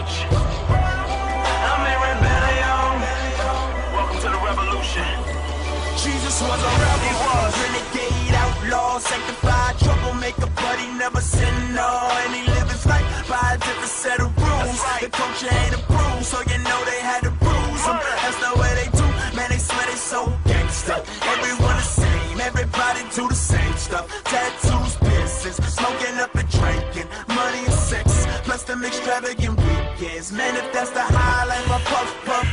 change. I'm in rebellion. Welcome to the revolution. Jesus was a rebel. He was renegade, outlaw, sanctified, troublemaker, but he never sinned, no. And he lived his life by a different set of rules. The culture ain't approved, so you know they had to bruise him. That's not what they do, man, they swear they so gangster. Everyone the same, everybody do the same stuff. Tattoos, piercings, smoking up and drinking, money and sex, plus them extravagant weekends. Man, if that's the highlight, my puff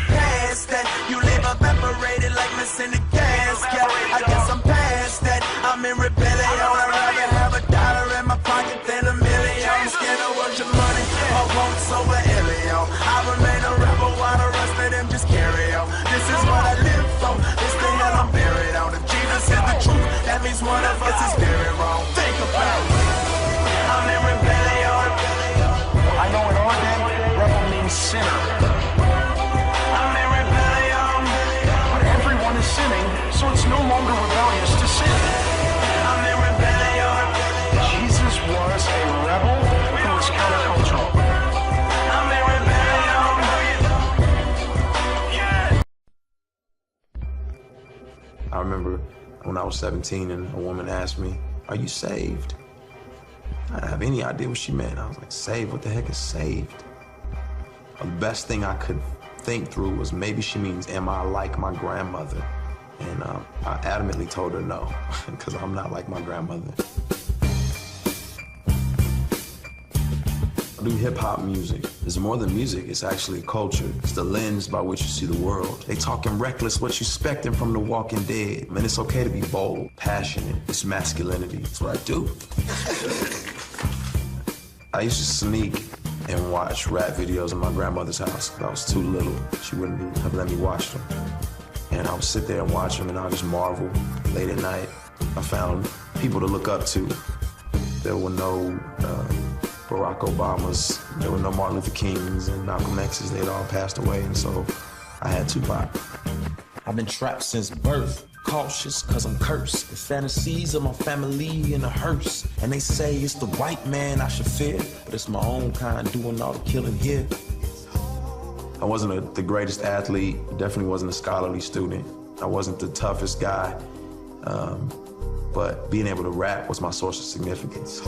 past that. You live evaporated like missing the gas. I guess I'm past that. I'm in rebellion. I'd rather have $1 in my pocket than $1 million. I'm scared of what your money or wants over Elio. I remain a rebel while the rest of them just carry on. This is what I live for. This the hell I'm buried on. If Jesus is the truth, that means one of us is very wrong. Think about it. I'm in rebellion. I know in our day, rebel means sinner. I'm in rebellion. But everyone is sinning, so it's no longer rebellious to sin. I'm in rebellion. Jesus was a rebel who was countercultural. I'm in rebellion. Yeah. I remember when I was 17 and a woman asked me, "Are you saved?" I didn't have any idea what she meant. I was like, saved? What the heck is saved? The best thing I could think through was maybe she means, am I like my grandmother? And I adamantly told her no, because I'm not like my grandmother. I do hip-hop music. It's more than music, it's actually a culture. It's the lens by which you see the world. They talking reckless, what you expecting from the walking dead. Man, it's okay to be bold, passionate. It's masculinity. It's what I do. I used to sneak and watch rap videos in my grandmother's house because I was too little. She wouldn't have let me watch them. And I would sit there and watch them, and I would just marvel. Late at night, I found people to look up to. There were no Barack Obamas, there were no Martin Luther Kings and Malcolm X's. They'd all passed away, and so I had Tupac. I've been trapped since birth, cautious cause I'm cursed. The fantasies of my family in a hearse. And they say it's the white man I should fear, but it's my own kind doing all the killing here. I wasn't the greatest athlete, definitely wasn't a scholarly student. I wasn't the toughest guy, but being able to rap was my source of significance.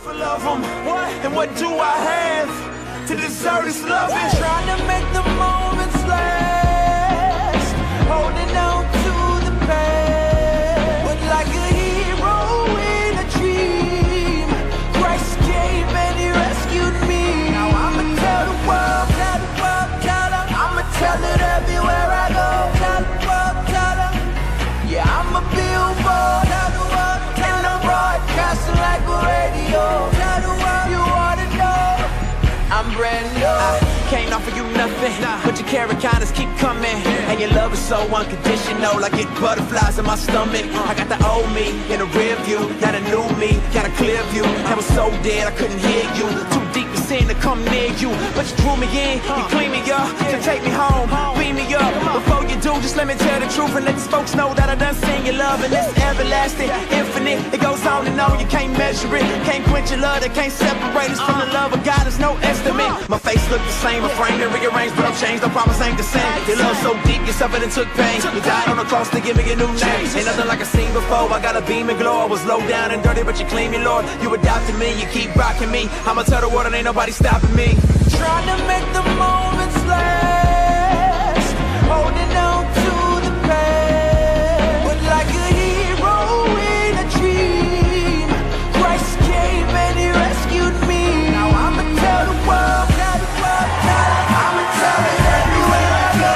For love 'em, and what do I have to deserve this love? Trying to make the moments last, holding on to the past, but like a hero in a dream, Christ came and he rescued me. Now I'ma tell the world, I'ma tell it everywhere I go. Tell the world, yeah, I'm a billboard, and I'm broadcasting like a radio. Tell the world you wanna know, I'm brand new. I can't offer you nothing, but your carry kindness keep coming. And your love is so unconditional, I get butterflies in my stomach. I got the old me in the rear view, got a new me, got a clear view. I was so dead I couldn't hear you, too deep to sin to come near you. But you drew me in, you clean me up, to take me home, beam me up. Before you do, just let me tell the truth and let these folks know that I done seen your love. And it's everlasting, infinite, it goes on and on, you can't measure it. Can't quench your love, that can't separate us from the love of God, there's no estimate. My face look the same, a frame and rearranged, but I'm changed, no promise ain't the same. Your love so deep, you suffered and took pain. You died on the cross to give me a new name. Ain't nothing like I seen before, I got a beam and glow. I was low down and dirty, but you clean me, Lord. You adopted me, you keep rocking me. I'ma tell the world and ain't nobody stopping me. Trying to make the moments last, holding on to the past, but like a hero in a dream, Christ came and he rescued me. Now I'ma tell the world, I'ma tell it everywhere I go.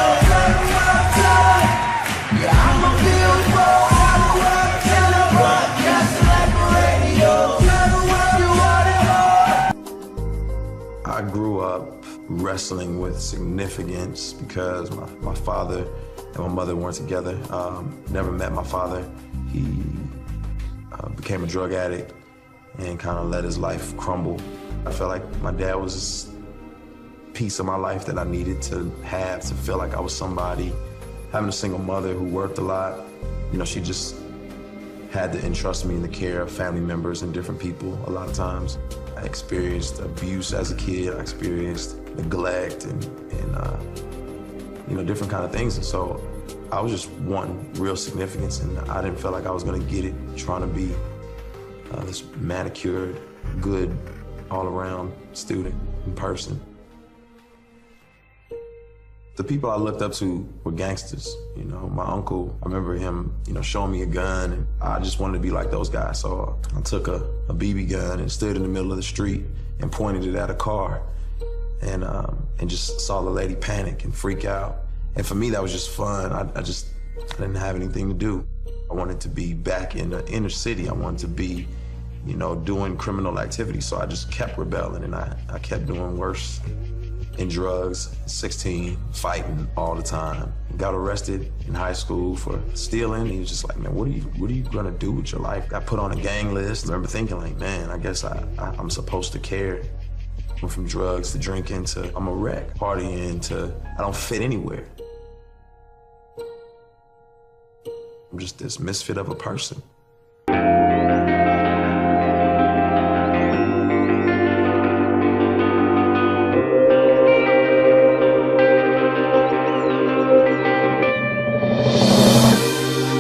Yeah, I'm a billboard, and I'm broadcasting like a radio. Tell the world you want it all. I grew up wrestling with significance because my father and my mother weren't together. Never met my father. He became a drug addict and kind of let his life crumble. I felt like my dad was this piece of my life that I needed to have to feel like I was somebody. Having a single mother who worked a lot, you know, she just had to entrust me in the care of family members and different people a lot of times. I experienced abuse as a kid. I experienced neglect and different kind of things. And so I was just wanting real significance, and I didn't feel like I was gonna get it trying to be this manicured, good, all-around student and person. The people I looked up to were gangsters. My uncle, I remember him, showing me a gun, and I just wanted to be like those guys. So I took a BB gun and stood in the middle of the street and pointed it at a car, and just saw the lady panic and freak out. And for me, that was just fun. I didn't have anything to do. I wanted to be back in the inner city. I wanted to be, doing criminal activity. So I just kept rebelling, and I kept doing worse. In drugs, 16, fighting all the time. Got arrested in high school for stealing. He was just like, man, what are you gonna do with your life? Got put on a gang list. I remember thinking like, man, I guess I'm supposed to care. Went from drugs to drinking to I'm a wreck, partying to I don't fit anywhere. I'm just this misfit of a person.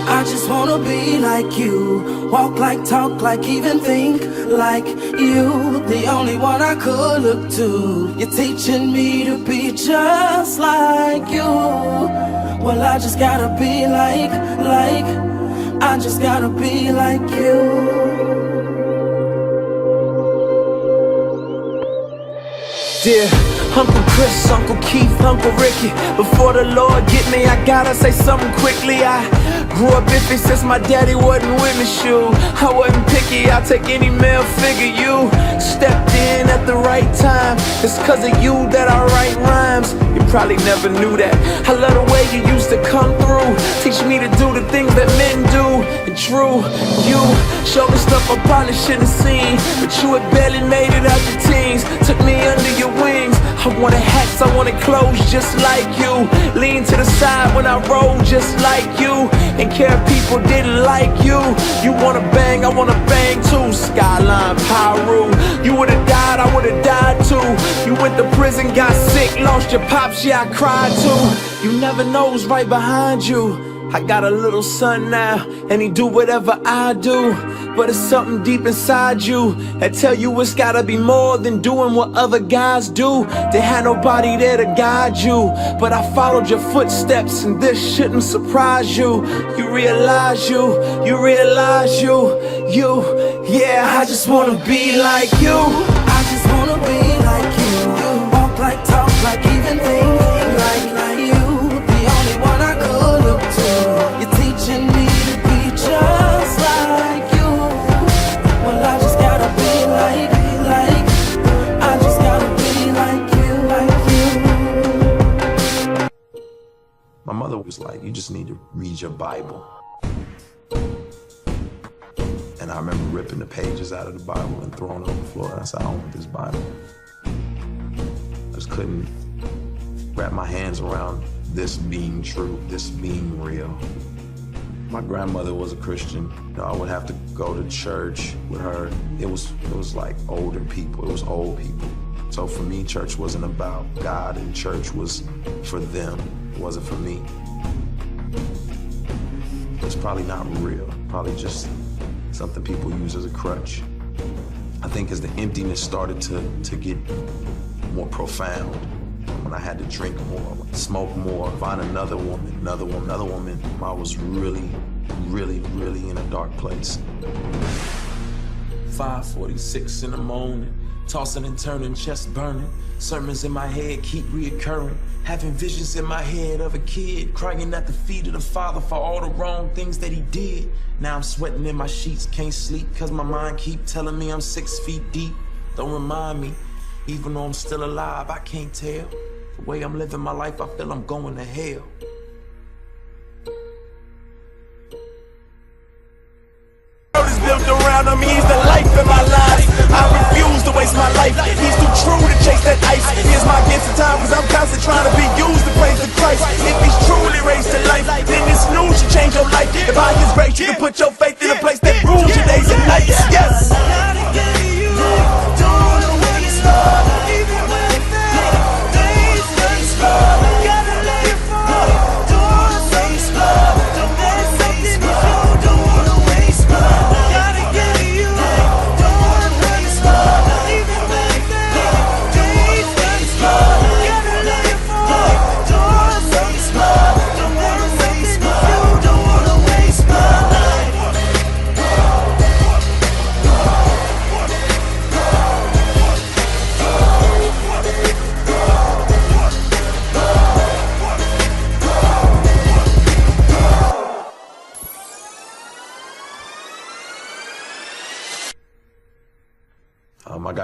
I just wanna be like you, walk like, talk like, even think like you. The only one I could look to. You're teaching me to be just like you. Well, I just gotta be like, I just gotta be like you. Dear Uncle Chris, Uncle Keith, Uncle Ricky, before the Lord get me, I gotta say something quickly. I grew up iffy since my daddy wasn't with me, shoe. I wasn't picky, I'll take any male figure. You stepped in at the right time. It's cause of you that I write rhymes. You probably never knew that. I love the way you used to come through, teach me to do the things that men do. And true, you showed me stuff I probably shouldn't have seen, but you had barely made it out your teens. Took me under your wings. I wanted hats, I wanted clothes just like you. Lean to the side when I roll just like you. And care if people didn't like you. You wanna bang, I wanna bang too. Skyline, Pyru. You would've died, I would've died too. You went to prison, got sick, lost your pops, yeah I cried too. You never know who's right behind you. I got a little son now, and he do whatever I do. But it's something deep inside you that tell you it's gotta be more than doing what other guys do. They had nobody there to guide you, but I followed your footsteps, and this shouldn't surprise you. You realize you, yeah, I just wanna be like you. I just wanna be like you. Walk like, talk like, even think like you. The only one I could look to. You're teaching me to be just like you. Well, I just gotta be like, I just gotta be like you. My mother was like, you just need to read your Bible. And I remember ripping the pages out of the Bible and throwing it on the floor. And I said, I don't want this Bible. I just couldn't wrap my hands around this being true, this being real. My grandmother was a Christian. I would have to go to church with her. It was like older people, it was old people. So for me, church wasn't about God, and church was for them. It wasn't for me. It's probably not real, probably just something people use as a crutch. I think as the emptiness started to get more profound, when I had to drink more, smoke more, find another woman, I was really in a dark place. 5:46 in the morning, tossing and turning, chest burning. Sermons in my head keep reoccurring. Having visions in my head of a kid crying at the feet of the Father for all the wrong things that he did. Now I'm sweating in my sheets, can't sleep cause my mind keep telling me I'm 6 feet deep. Don't remind me, even though I'm still alive, I can't tell. The way I'm living my life, I feel I'm going to hell. Is built around him, he's the life in my life. I refuse to waste my life. He's too true to chase that ice. Here's my gift of time, cause I'm constantly trying to be used to praise the Christ. If he's truly raised to life, then this news should change your life. If by his grace you can put your faith in a place that rules your days and nights. Yes.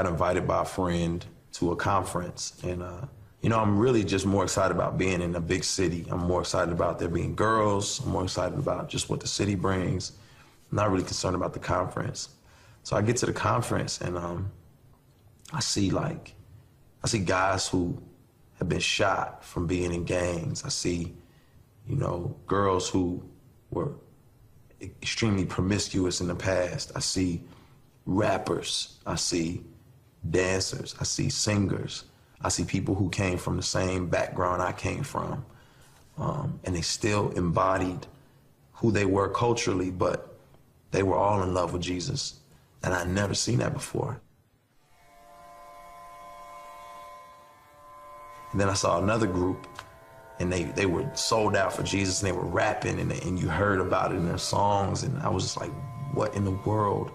got invited by a friend to a conference, and you know, I'm really just more excited about being in a big city. I'm more excited about there being girls. I'm more excited about just what the city brings. I'm not really concerned about the conference. So I get to the conference, and I see guys who have been shot from being in gangs. I see, you know, girls who were extremely promiscuous in the past. I see rappers. I see dancers. I see singers. I see people who came from the same background I came from, and they still embodied who they were culturally, but they were all in love with Jesus, and I'd never seen that before. And then I saw another group, and they were sold out for Jesus, and they were rapping, and you heard about it in their songs, and I was just like, what in the world?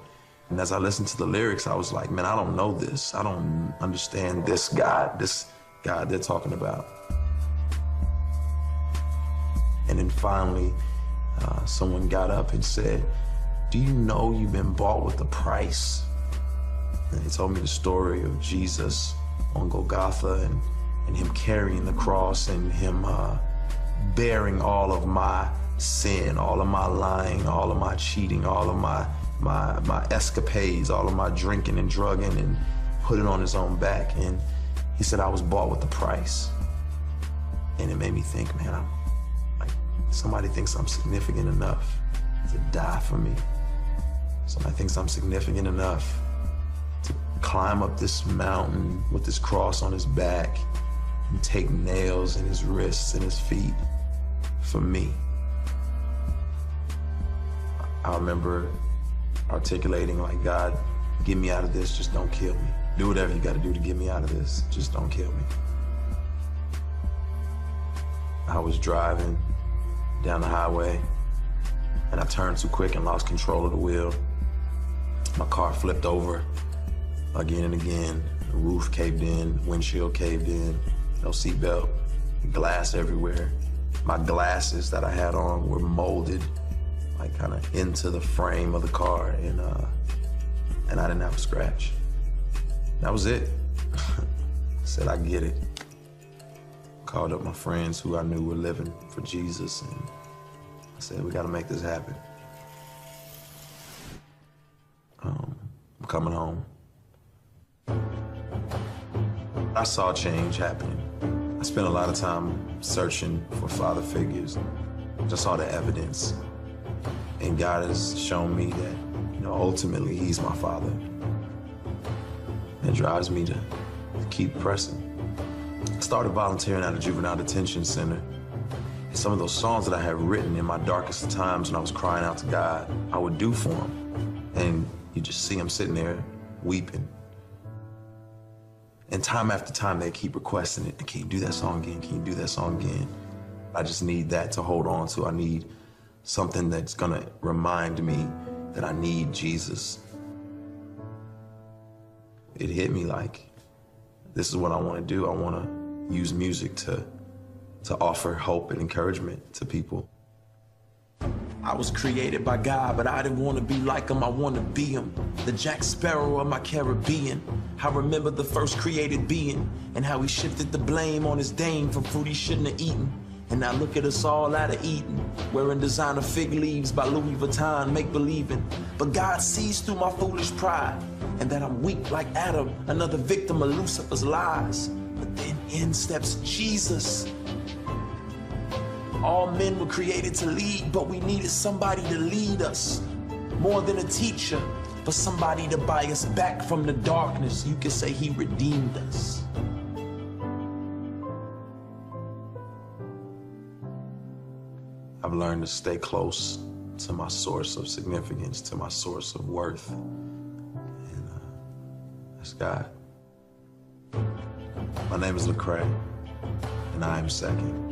And as I listened to the lyrics, I was like, man, I don't know this. I don't understand this God they're talking about. And then finally, someone got up and said, do you know you've been bought with a price? And he told me the story of Jesus on Golgotha and him carrying the cross and him bearing all of my sin, all of my lying, all of my cheating, all of my escapades, all of my drinking and drugging, and put it on his own back. And he said, I was bought with a price. And it made me think, man, I'm like, somebody thinks I'm significant enough to die for me. Somebody thinks I'm significant enough to climb up this mountain with this cross on his back and take nails in his wrists and his feet for me. I remember articulating like, God, get me out of this, just don't kill me. Do whatever you gotta do to get me out of this, just don't kill me. I was driving down the highway and I turned too quick and lost control of the wheel. My car flipped over again and again. The roof caved in, windshield caved in, no seatbelt, glass everywhere. My glasses that I had on were molded like kind of into the frame of the car, and I didn't have a scratch. That was it. I said, I get it. Called up my friends who I knew were living for Jesus, and I said, we gotta make this happen. I'm coming home. I saw change happening. I spent a lot of time searching for father figures. I saw the evidence. And God has shown me that, you know, ultimately he's my father. It drives me to keep pressing. I started volunteering at a juvenile detention center. And some of those songs that I had written in my darkest times when I was crying out to God, I would do for him. And you just see him sitting there weeping. And time after time, they keep requesting it. Can you do that song again? Can you do that song again? I just need that to hold on to. I need something that's gonna remind me that I need Jesus. It hit me like, this is what I wanna do. I wanna use music to offer hope and encouragement to people. I was created by God, but I didn't want to be like him, I want to be him. The Jack Sparrow of my Caribbean. I remember the first created being and how he shifted the blame on his dame for fruit he shouldn't have eaten. And now look at us all out of Eden, wearing designer fig leaves by Louis Vuitton, make believing. But God sees through my foolish pride and that I'm weak like Adam, another victim of Lucifer's lies. But then in steps Jesus. All men were created to lead, but we needed somebody to lead us. More than a teacher, but somebody to buy us back from the darkness. You could say he redeemed us. I've learned to stay close to my source of significance, to my source of worth. And that's God. My name is Lacrae, and I am second.